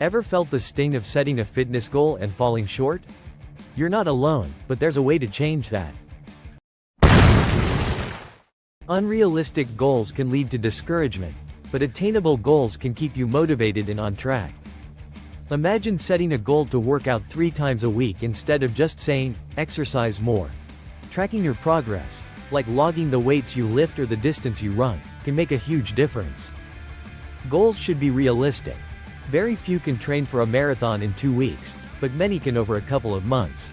Ever felt the sting of setting a fitness goal and falling short? You're not alone, but there's a way to change that. Unrealistic goals can lead to discouragement, but attainable goals can keep you motivated and on track. Imagine setting a goal to work out 3 times a week instead of just saying, exercise more. Tracking your progress, like logging the weights you lift or the distance you run, can make a huge difference. Goals should be realistic. Very few can train for a marathon in 2 weeks, but many can over a couple of months.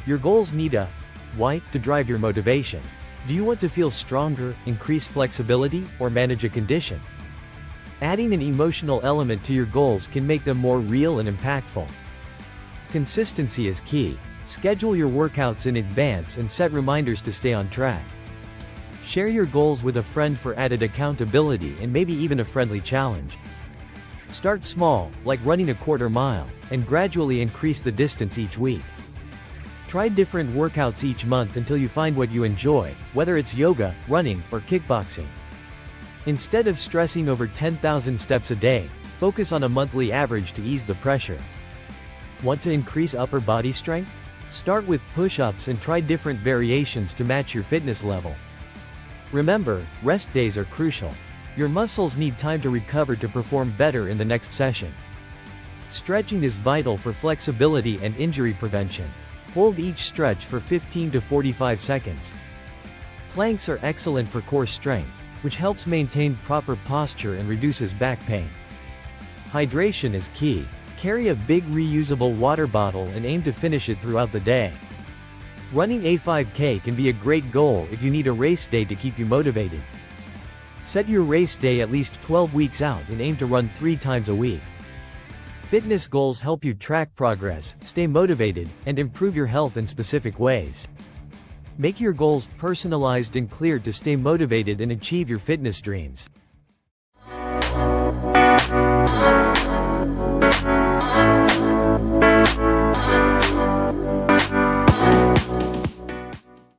Your goals need a why to drive your motivation. Do you want to feel stronger, increase flexibility, or manage a condition? Adding an emotional element to your goals can make them more real and impactful. Consistency is key. Schedule your workouts in advance and set reminders to stay on track. Share your goals with a friend for added accountability and maybe even a friendly challenge. Start small, like running a quarter mile, and gradually increase the distance each week. Try different workouts each month until you find what you enjoy, whether it's yoga, running, or kickboxing. Instead of stressing over 10,000 steps a day, focus on a monthly average to ease the pressure. Want to increase upper body strength? Start with push-ups and try different variations to match your fitness level. Remember, rest days are crucial. Your muscles need time to recover to perform better in the next session. Stretching is vital for flexibility and injury prevention. Hold each stretch for 15 to 45 seconds. Planks are excellent for core strength, which helps maintain proper posture and reduces back pain. Hydration is key. Carry a big reusable water bottle and aim to finish it throughout the day. Running a 5K can be a great goal if you need a race day to keep you motivated. Set your race day at least 12 weeks out and aim to run 3 times a week. Fitness goals help you track progress, stay motivated, and improve your health in specific ways. Make your goals personalized and clear to stay motivated and achieve your fitness dreams.